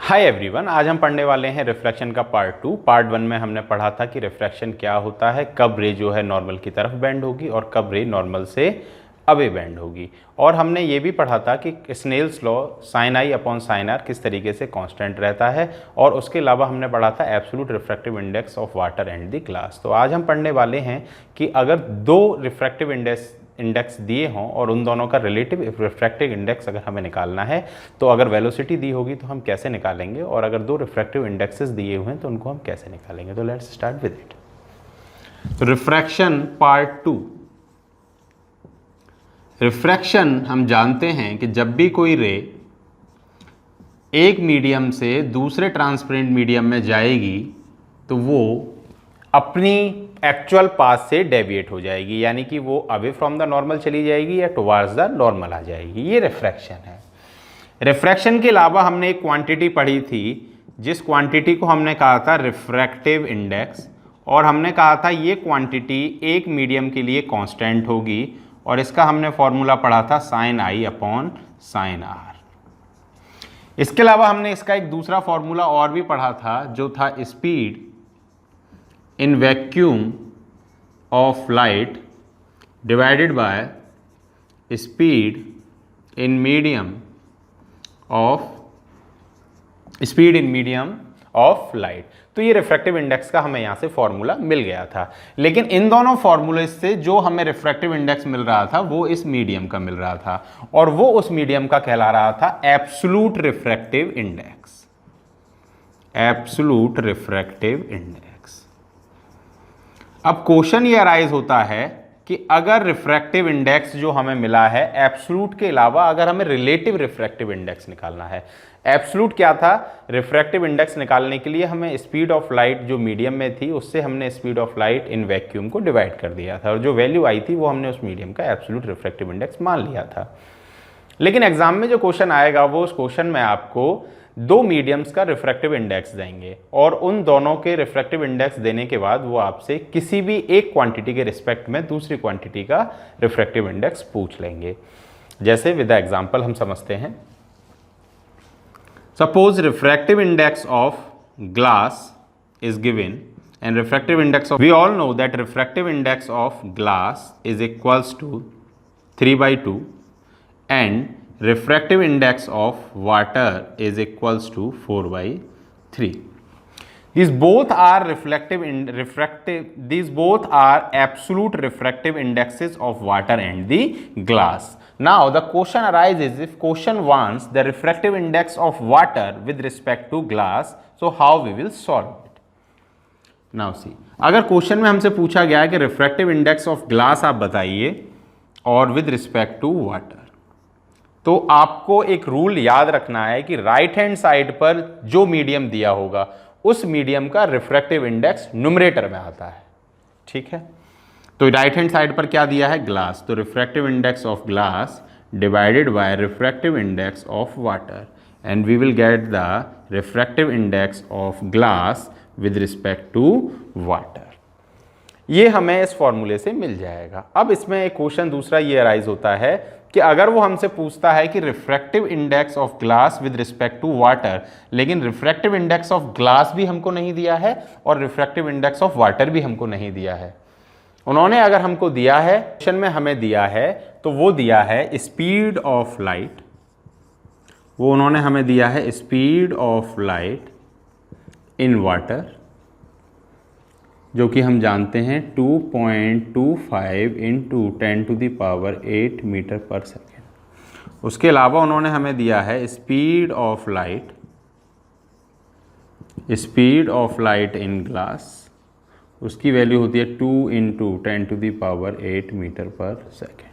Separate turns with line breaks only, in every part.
Hi everyone, आज हम पढ़ने वाले हैं रिफ्रैक्शन का पार्ट 2। पार्ट 1 में हमने पढ़ा था कि रिफ्रैक्शन क्या होता है, कब रे जो है नॉर्मल की तरफ बेंड होगी और कब रे नॉर्मल से अवे बेंड होगी। और हमने ये भी पढ़ा था कि Snell's law sine i upon sine r किस तरीके से कांस्टेंट रहता है। और उसके अलावा हमने पढ़ा था absolute refractive index of water and the glass. तो आज हम पढ़ने वाले हैं कि अगर दो रिफ्रैक्टिव इंडेक्स दिए हों और उन दोनों का रिलेटिव रिफ्रैक्टिव इंडेक्स अगर हमें निकालना है तो अगर वेलोसिटी दी होगी तो हम कैसे निकालेंगे, और अगर दो रिफ्रैक्टिव इंडेक्सेस दिए हुए हैं तो उनको हम कैसे निकालेंगे। तो let's start with it. Refraction part 2। Refraction हम जानते हैं कि जब भी कोई रे एक मीडियम से दूसरे ट्रांसपेरेंट मीडियम में जाएगी तो वो अपनी एक्चुअल पाथ से डेविएट हो जाएगी, यानी कि वो अवे फ्रॉम द नॉर्मल चली जाएगी या टुवर्ड्स द नॉर्मल आ जाएगी। ये रिफ्रैक्शन है। रिफ्रैक्शन के अलावा हमने एक क्वांटिटी पढ़ी थी जिस क्वांटिटी को हमने कहा था रिफ्रैक्टिव इंडेक्स, और हमने कहा था ये क्वांटिटी एक मीडियम के लिए कांस्टेंट होगी और इसका हमने फॉर्मूला पढ़ा था sine i upon sine r. इसके अलावा हमने इसका एक दूसरा फॉर्मूला और भी पढ़ा था जो था speed in vacuum of light divided by speed in medium of light। तो ये रिफ्रैक्टिव इंडेक्स का हमें यहाँ से फॉर्मूला मिल गया था। लेकिन इन दोनों फॉर्मूले से जो हमें रिफ्रैक्टिव इंडेक्स मिल रहा था वो इस मीडियम का मिल रहा था, और वो उस मीडियम का कहला रहा था absolute refractive index. Absolute refractive index. अब क्वेश्चन ये अराइज होता है कि अगर रिफ्रैक्टिव इंडेक्स जो हमें मिला है एब्सोल्यूट के अलावा अगर हमें रिलेटिव रिफ्रैक्टिव इंडेक्स निकालना है। एब्सोल्यूट क्या था? रिफ्रैक्टिव इंडेक्स निकालने के लिए हमें स्पीड ऑफ लाइट जो मीडियम में थी उससे हमने speed of light in vacuum को डिवाइड कर दिया था, और जो वैल्यू आई थी वो हमने उस मीडियम का एब्सोल्यूट रिफ्रैक्टिव इंडेक्स मान लिया था। लेकिन एग्जाम में जो क्वेश्चन आएगा वो उस क्वेश्चन में आपको दो मीडियम्स का रिफ्रैक्टिव इंडेक्स देंगे, और उन दोनों के रिफ्रैक्टिव इंडेक्स देने के बाद वो आपसे किसी भी एक क्वांटिटी के रिस्पेक्ट में दूसरी क्वांटिटी का रिफ्रैक्टिव इंडेक्स पूछ लेंगे। जैसे विद द एग्जांपल हम समझते हैं। Suppose refractive index of glass is given and refractive index of, we all know that refractive index of glass is equals to 3/2 and refractive index of water is equals to 4/3. These both are these both are absolute refractive indexes of water and the glass. Now the question arises, if question wants the refractive index of water with respect to glass, so how we will solve it? Now see, अगर question में हमसे पूछा गया है कि refractive index of glass आप बताइए और विद रिस्पेक्ट टू वाटर, तो आपको एक रूल याद रखना है कि राइट हैंड साइड पर जो मीडियम दिया होगा उस मीडियम का रिफ्रैक्टिव इंडेक्स न्यूमरेटर में आता है। ठीक है, तो राइट हैंड साइड पर क्या दिया है? ग्लास। तो refractive index of glass divided by refractive index of water, and we will get the refractive index of glass with respect to water. ये हमें इस फॉर्मूले से मिल जाएगा। अब इसमें एक क्वेश्चन दूसरा ये अराइज होता है कि अगर वो हमसे पूछता है कि refractive index of glass with respect to water, लेकिन रिफ्रैक्टिव इंडेक्स ऑफ ग्लास भी हमको नहीं दिया है और रिफ्रैक्टिव इंडेक्स ऑफ वाटर भी हमको नहीं दिया है। उन्होंने अगर हमको दिया है, क्वेश्चन में हमें दिया है, तो वो दिया है स्पीड ऑफ लाइट। वो उन्होंने हमें दिया है speed of light in water, जो कि हम जानते हैं 2.25 इंटू 10⁸ मीटर पर सेकेंड। उसके अलावा उन्होंने हमें दिया है speed of light in glass, उसकी वैल्यू होती है 2 इंटू 10⁸ मीटर पर सेकेंड।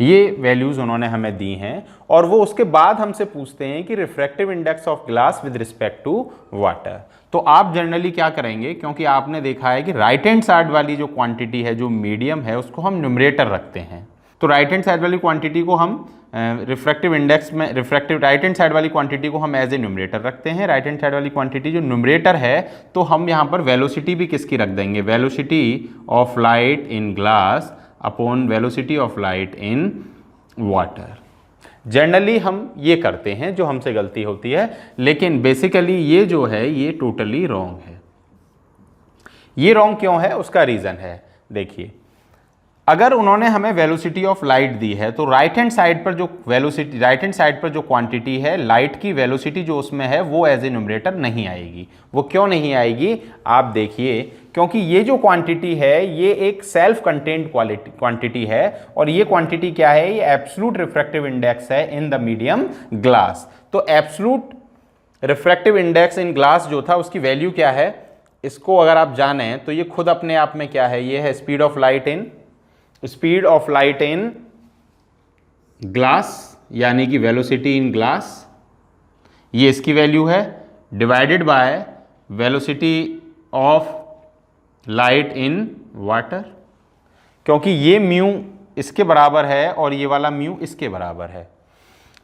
ये वैल्यूज़ उन्होंने हमें दी हैं, और वो उसके बाद हमसे पूछते हैं कि refractive index of glass with respect to water. तो आप जनरली क्या करेंगे, क्योंकि आपने देखा है कि राइट हैंड साइड वाली जो क्वांटिटी है, जो मीडियम है, उसको हम न्यूमरेटर रखते हैं। तो राइट हैंड साइड वाली क्वांटिटी को हम रिफ्रैक्टिव इंडेक्स में राइट हैंड साइड वाली क्वांटिटी को हम एज ए न्यूमरेटर रखते हैं। राइट हैंड साइड वाली क्वांटिटी जो न्यूमरेटर है, तो हम यहाँ पर वेलोसिटी भी किसकी रख देंगे? Velocity of light in glass upon velocity of light in water. Generally हम ये करते हैं, जो हमसे गलती होती है, लेकिन बेसिकली ये जो है ये टोटली रॉन्ग है। ये रॉन्ग क्यों है, उसका रीज़न है। देखिए, अगर उन्होंने हमें वेलोसिटी ऑफ लाइट दी है तो राइट हैंड साइड पर जो क्वांटिटी है, लाइट की वेलोसिटी जो उसमें है वो एज ए न्यूमरेटर नहीं आएगी। वो क्यों नहीं आएगी, आप देखिए, क्योंकि ये जो क्वांटिटी है ये एक सेल्फ कंटेन्ड क्वांटिटी है, और ये क्वांटिटी क्या है, ये एब्सोल्यूट रिफ्रैक्टिव इंडेक्स है इन द मीडियम ग्लास। तो absolute refractive index in glass जो था उसकी वैल्यू क्या है, इसको अगर आप जाने तो ये खुद अपने आप में क्या है, ये है speed of light in glass, यानी कि वेलोसिटी इन ग्लास, ये इसकी वैल्यू है, divided by velocity of light in water, क्योंकि ये म्यू इसके बराबर है और ये वाला म्यू इसके बराबर है।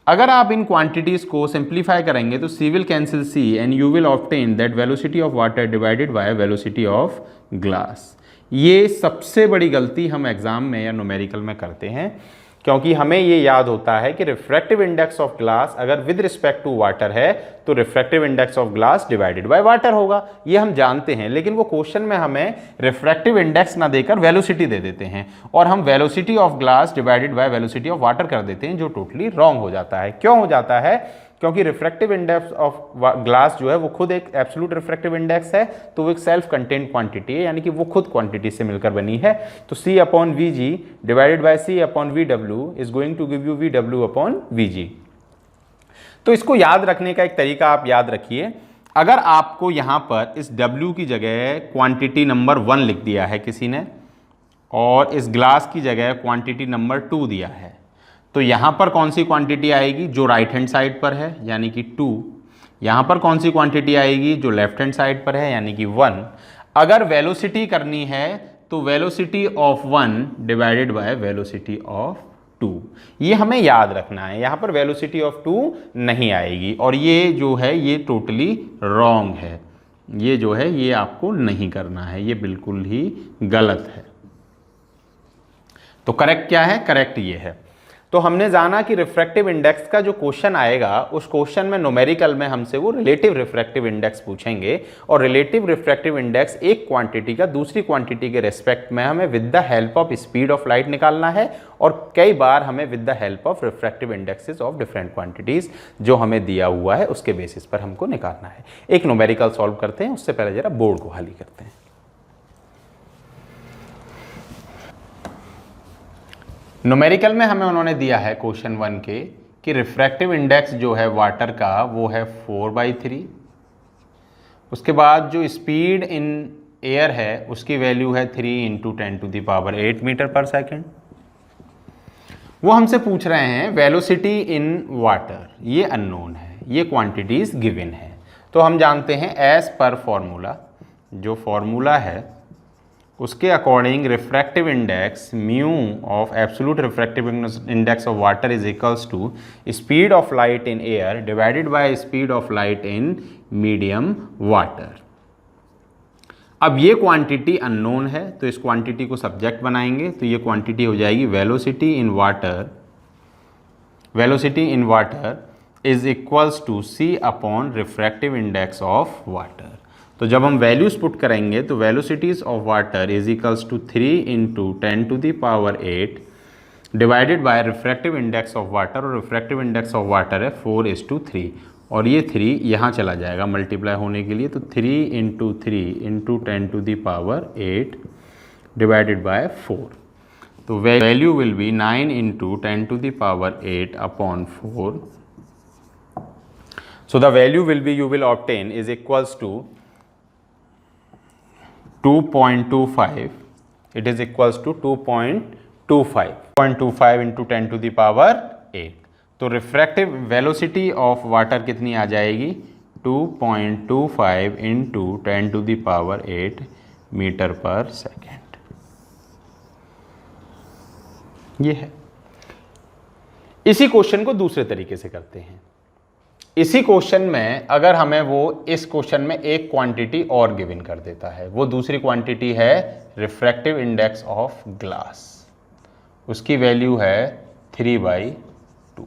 अगर आप इन क्वांटिटीज को सिंप्लीफाई करेंगे तो C will cancel C and you will obtain that velocity of water divided by velocity of glass. ये सबसे बड़ी गलती हम एग्जाम में या न्यूमेरिकल में करते हैं, क्योंकि हमें ये याद होता है कि रिफ्रैक्टिव इंडेक्स ऑफ ग्लास अगर विद रिस्पेक्ट टू वाटर है तो refractive index of glass divided by water होगा, ये हम जानते हैं। लेकिन वो क्वेश्चन में हमें रिफ्रैक्टिव इंडेक्स ना देकर वेलोसिटी दे देते हैं, और हम velocity of glass divided by velocity of water कर देते हैं, जो टोटली रॉन्ग हो जाता है। क्यों हो जाता है, क्योंकि रिफ्रैक्टिव इंडेक्स ऑफ ग्लास जो है वो खुद एक एब्सोल्यूट रिफ्रैक्टिव इंडेक्स है, तो वो एक सेल्फ कंटेन्ड क्वांटिटी है, यानी कि वो खुद क्वांटिटी से मिलकर बनी है। तो C upon Vg divided by C upon Vw is going to give you Vw upon Vg। तो इसको याद रखने का एक तरीका आप याद रखिए, अगर आपको यहां पर इस W की जगह क्वांटिटी नंबर 1 लिख दिया है किसी ने, और इस ग्लास की जगह क्वांटिटी नंबर 2 दिया है, तो यहां पर कौन सी क्वांटिटी आएगी, जो राइट हैंड साइड पर है यानी कि 2। यहां पर कौन सी क्वांटिटी आएगी, जो लेफ्ट हैंड साइड पर है यानी कि 1। अगर वेलोसिटी करनी है तो velocity of 1 divided by velocity of 2, ये हमें याद रखना है। यहां पर वेलोसिटी ऑफ 2 नहीं आएगी, और ये जो है ये टोटली रॉन्ग है। ये जो है ये आपको नहीं करना है, ये बिल्कुल ही गलत है। तो करेक्ट क्या है, करेक्ट ये है। तो हमने जाना कि रिफ्रैक्टिव इंडेक्स का जो क्वेश्चन आएगा उस क्वेश्चन में न्यूमेरिकल में हमसे वो रिलेटिव रिफ्रैक्टिव इंडेक्स पूछेंगे, और रिलेटिव रिफ्रैक्टिव इंडेक्स एक क्वांटिटी का दूसरी क्वांटिटी के रेस्पेक्ट में हमें with the help of speed of light निकालना है, और कई बार हमें with the help of refractive indexes of different quantities जो हमें दिया हुआ है उसके बेसिस पर हमको निकालना है। एक न्यूमेरिकल सॉल्व करते हैं, उससे पहले जरा बोर्ड को खाली करते हैं। न्यूमेरिकल में हमें उन्होंने दिया है क्वेश्चन 1 के कि रिफ्रैक्टिव इंडेक्स जो है वाटर का वो है 4/3। उसके बाद जो स्पीड इन एयर है उसकी वैल्यू है 3 × 10⁸ मीटर पर सेकेंड। वो हमसे पूछ रहे हैं वेलोसिटी इन वाटर, ये अननोन है, ये क्वांटिटीज गिवन है। तो हम जानते हैं एज पर फॉर्मूला, जो फॉर्मूला है उसके according refractive index mu of absolute refractive index of water is equals to speed of light in air divided by speed of light in medium water. अब ये क्वांटिटी अननोन है, तो इस quantity को subject बनाएंगे, तो ये क्वांटिटी हो जाएगी velocity in water. Velocity in water is equals to C upon refractive index of water. तो जब हम वैल्यूज पुट करेंगे तो velocities of water is equals to 3 × 10⁸ divided by refractive index of water, और रिफ्रैक्टिव इंडेक्स ऑफ वाटर है 4:3, और ये 3 यहाँ चला जाएगा मल्टीप्लाई होने के लिए, तो 3 × 3 × 10⁸ डिवाइडेड बाय 4। तो value will be 9 × 10⁸ upon 4। So the value will be, you will obtain is equals to 2.25, it is equals to 2.25 × 10⁸। तो रिफ्रैक्टिव वेलोसिटी ऑफ वाटर कितनी आ जाएगी, 2.25 × 10⁸ मीटर पर सेकेंड। ये है। इसी क्वेश्चन को दूसरे तरीके से करते हैं। इसी क्वेश्चन में अगर हमें वो इस क्वेश्चन में एक क्वांटिटी और गिवन कर देता है, वो दूसरी क्वांटिटी है रिफ्रैक्टिव इंडेक्स ऑफ ग्लास, उसकी वैल्यू है 3/2।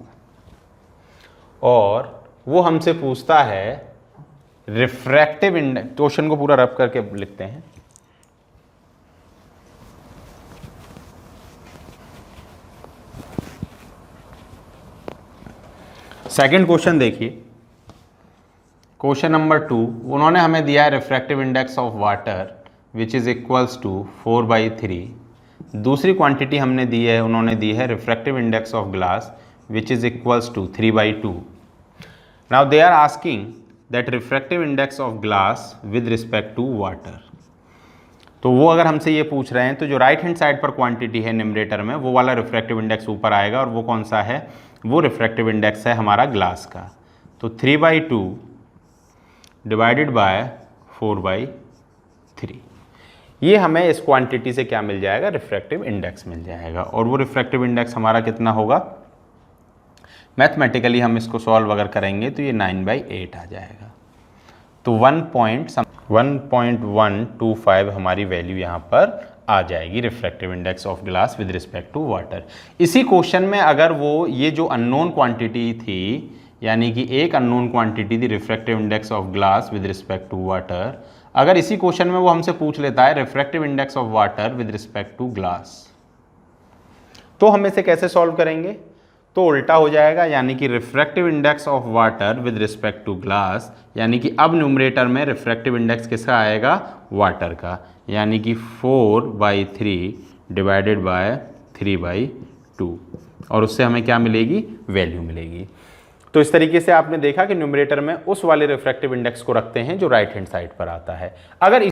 और वो हमसे पूछता है रिफ्रैक्टिव इंडेक्स। क्वेश्चन को पूरा रब करके लिखते हैं। सेकंड क्वेश्चन देखिए, क्वेश्चन नंबर 2, उन्होंने हमें दिया है refractive index of water which is equals to 4/3। दूसरी क्वांटिटी हमने दी है, उन्होंने दी है refractive index of glass which is equals to 3/2। Now they are asking that refractive index of glass with respect to water. तो वो अगर हमसे ये पूछ रहे हैं तो जो राइट हैंड साइड पर क्वांटिटी है न्यूमरेटर में, वो वाला रिफ्रैक्टिव इंडेक्स ऊपर आएगा, और वो कौन सा है? वो रिफ्रैक्टिव इंडेक्स है हमारा ग्लास का। तो 3/2 डिवाइडेड बाय 4/3, ये हमें इस क्वांटिटी से क्या मिल जाएगा? रिफ्रैक्टिव इंडेक्स मिल जाएगा। और वो रिफ्रैक्टिव इंडेक्स हमारा कितना होगा? मैथमेटिकली हम इसको सॉल्व अगर करेंगे तो ये 9/8 आ जाएगा। तो 1.125 हमारी वैल्यू यहाँ पर आ जाएगी refractive index of glass with respect to water. इसी क्वेश्चन में अगर वो ये जो अननोन क्वांटिटी थी, यानी कि एक अननोन क्वांटिटी थी refractive index of glass with respect to water, अगर इसी क्वेश्चन में वो हमसे पूछ लेता है refractive index of water with respect to glass, तो हम इसे कैसे सॉल्व करेंगे? तो उल्टा हो जाएगा, यानी कि refractive index of water with respect to glass, यानी कि अब न्यूमरेटर में रिफ्रैक्टिव इंडेक्स किसका आएगा? वाटर का, यानी कि 4/3 डिवाइडेड बाय 3/2, और उससे हमें क्या मिलेगी? वैल्यू मिलेगी। तो इस तरीके से आपने देखा कि न्यूमरेटर में उस वाले रिफ्रैक्टिव इंडेक्स को रखते हैं जो राइट हैंड साइड पर आता है। अगर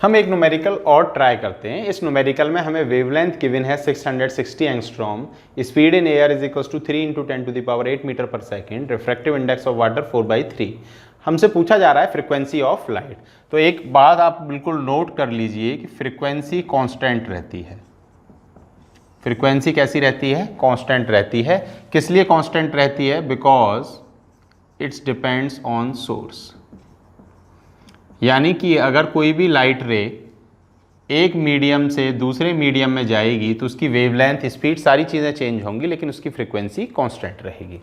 हम एक न्यूमेरिकल और ट्राई करते हैं। इस न्यूमेरिकल में हमें वेवलेंथ गिवन है 660 angstrom, speed in air is equals to 3 × 10⁸ metre per second, refractive index of water 4/3। हमसे पूछा जा रहा है फ्रीक्वेंसी ऑफ लाइट। तो एक बात आप बिल्कुल नोट कर लीजिए कि फ्रीक्वेंसी कांस्टेंट रहती है। फ्रीक्वेंसी कैसी रहती है? कांस्टेंट रहती है। किस लिए कांस्टेंट रहती है? Because it's depends on source. यानी कि अगर कोई भी लाइट रे एक मीडियम से दूसरे मीडियम में जाएगी तो उसकी वेवलेंथ, स्पीड, सारी चीज़ें चेंज होंगी, लेकिन उसकी फ्रीक्वेंसी कांस्टेंट रहेगी।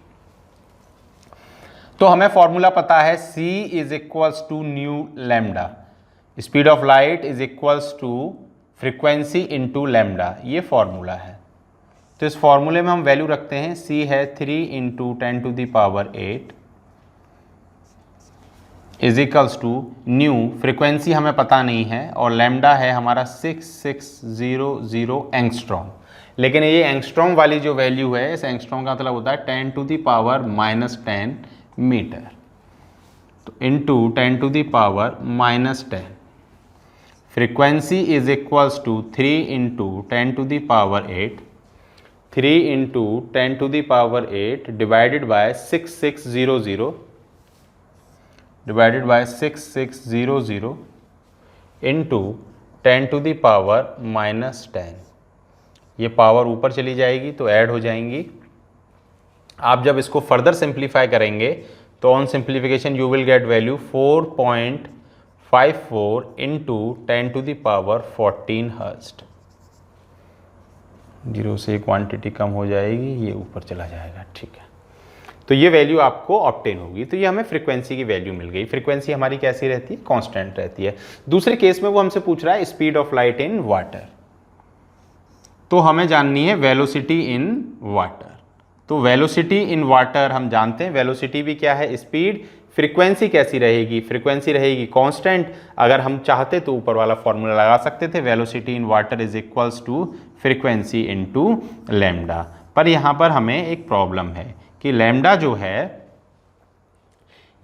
तो हमें फॉर्मूला पता है, C is equals to nu lambda, speed of light is equals to frequency into lambda, ये फॉर्मूला है। तो इस फॉर्मूले में हम वैल्यू रखते हैं, C है 3 × 10⁸ is equals to nu, frequency हमें पता नहीं है, और लैम्डा है हमारा 6600 एंगस्ट्रॉम। लेकिन ये एंगस्ट्रॉम वाली जो वैल्यू है, इस एंगस्ट्रॉम का मतलब होता है 10⁻⁻10 मीटर, तो into 10⁻⁻10। Frequency is equals to 3 × 10⁸, 3 × 10⁸ divided by 6600 divided by 6600 into 10⁻⁻10। ये पावर ऊपर चली जाएगी तो ऐड हो जाएंगी। आप जब इसको फर्दर सिंप्लीफाई करेंगे तो on simplification you will get value 4.54 × 10⁻14 hertz. 0 से क्वांटिटी कम हो जाएगी, ये ऊपर चला जाएगा, ठीक है। तो ये वैल्यू आपको ऑब्टेन होगी। तो ये हमें फ्रीक्वेंसी की वैल्यू मिल गई। फ्रीक्वेंसी हमारी कैसी रहती है? कांस्टेंट रहती है। दूसरे केस में वो हमसे पूछ रहा है speed of light in water, तो हमें जाननी है वेलोसिटी इन वाटर। तो वेलोसिटी इन वाटर हम जानते हैं, वेलोसिटी भी क्या है? स्पीड। फ्रीक्वेंसी कैसी रहेगी? फ्रीक्वेंसी रहेगी कांस्टेंट। अगर हम चाहते तो ऊपर वाला फॉर्मूला लगा सकते थे, velocity in water is equals to frequency into lambda. पर यहाँ पर हमें एक प्रॉब्लम है कि लैम्डा जो है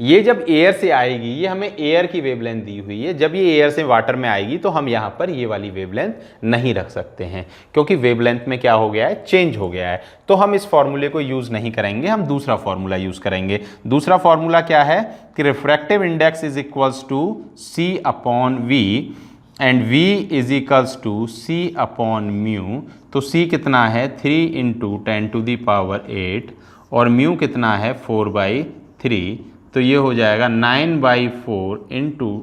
ये जब एयर से आएगी, ये हमें एयर की वेवलेंथ दी हुई है, जब ये एयर से वाटर में आएगी तो हम यहाँ पर ये वाली वेवलेंथ नहीं रख सकते हैं, क्योंकि वेवलेंथ में क्या हो गया है? चेंज हो गया है। तो हम इस फॉर्मूले को यूज़ नहीं करेंगे, हम दूसरा फॉर्मूला यूज़ करेंगे। दूसरा फॉर्मूला क्या है कि refractive index is equals to C/V and V is equals to C/μ। तो C कितना है? 3 × 10⁸ और म्यू कितना है? 4/3। तो ये हो जाएगा 9/4 ×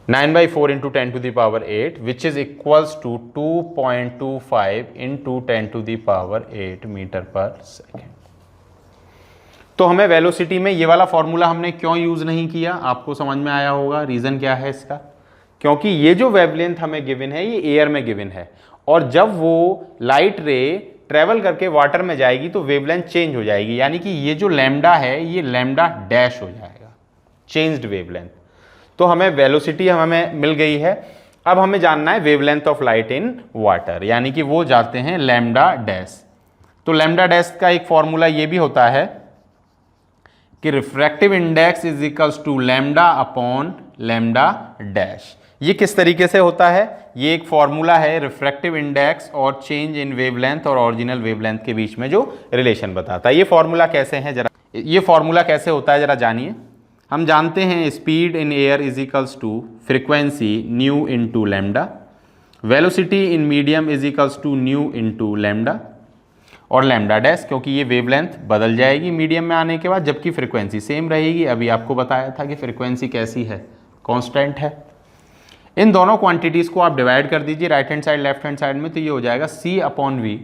10⁸ which is equals to 2.25 × 10⁸ metre per second. तो हमें वेलोसिटी में ये वाला फॉर्मूला हमने क्यों यूज़ नहीं किया, आपको समझ में आया होगा। रीज़न क्या है इसका, क्योंकि ये जो वेवलेंथ हमें गिवन है ये एयर में गिवन है, और जब वो लाइट रे ट्रेवल करके वाटर में जाएगी तो वेवलेंथ चेंज हो जाएगी, यानी कि ये जो लैम्डा है ये लैम्डा डैश हो जाएगा, चेंज्ड वेवलेंथ। तो हमें वेलोसिटी हमें मिल गई है। अब हमें जानना है wavelength of light in water, यानी कि वो जाते हैं लैम्डा डैश। तो लैम्डा डैश का एक फॉर्मूला ये भी होता है कि refractive index is equals to lambda upon lambda dash. ये किस तरीके से होता है, ये एक फॉर्मूला है रिफ्रैक्टिव इंडेक्स और चेंज इन वेवलेंथ और ओरिजिनल वेवलेंथ के बीच में जो रिलेशन बताता है। ये फॉर्मूला कैसे है जरा, ये फॉर्मूला कैसे होता है जरा जानिए। हम जानते हैं speed in air is equals to frequency nu into lambda, velocity in medium is equals to nu into lambda, और लैम्डा डैश क्योंकि ये वेवलेंथ बदल जाएगी मीडियम में आने के बाद, जबकि फ्रीक्वेंसी सेम रहेगी। अभी आपको बताया था कि फ्रीक्वेंसी कैसी है, कांस्टेंट है। इन दोनों क्वांटिटीज़ को आप डिवाइड कर दीजिए right hand side left hand side में, तो ये हो जाएगा C upon V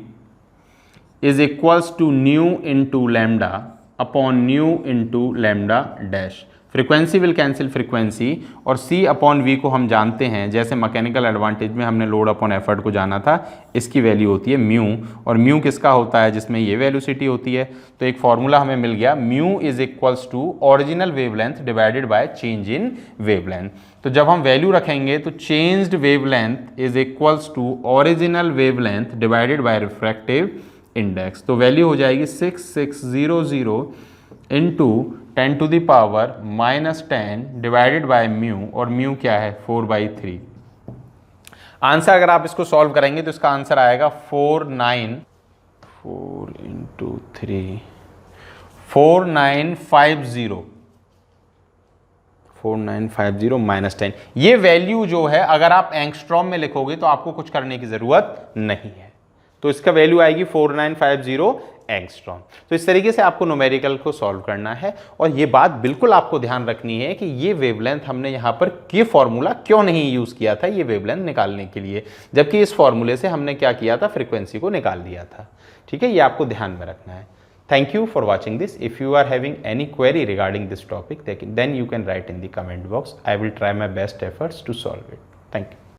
is equals to nu into lambda upon nu into lambda dash. Frequency will cancel frequency, और C अपॉन V को हम जानते हैं, जैसे मैकेनिकल एडवांटेज में हमने लोड अपॉन एफर्ट को जाना था, इसकी वैल्यू होती है म्यू, और म्यू किसका होता है, जिसमें ये वेलोसिटी होती है। तो एक फॉर्मूला हमें मिल गया, mu is equals to original wavelength divided by change in wavelength. तो जब हम वैल्यू रखेंगे तो changed wavelength is equals to original wavelength divided by refractive index. तो वैल्यू हो जाएगी 6600 into 10 to the power -10 divided by mu, और mu क्या है 4/3। आंसर अगर आप इसको सॉल्व करेंगे तो इसका आंसर आएगा 4 × 3 4950 -10। ये वैल्यू जो है अगर आप एंगस्ट्रॉम में लिखोगे तो आपको कुछ करने की जरूरत नहीं है, तो इसका वैल्यू आएगी 4950 एंगस्ट्रॉम। तो इस तरीके से आपको न्यूमेरिकल को सॉल्व करना है, और ये बात बिल्कुल आपको ध्यान रखनी है कि ये वेवलेंथ हमने यहाँ पर ये फॉर्मूला क्यों नहीं यूज किया था ये वेवलेंथ निकालने के लिए, जबकि इस फॉर्मूले से हमने क्या किया था, फ्रीक्वेंसी को निकाल दिया था। ठीक है, ये आपको ध्यान में रखना है। Thank you for watching this. If you are having any query regarding this topic, then you can write in the comment box. I will try my best efforts to solve it. Thank you.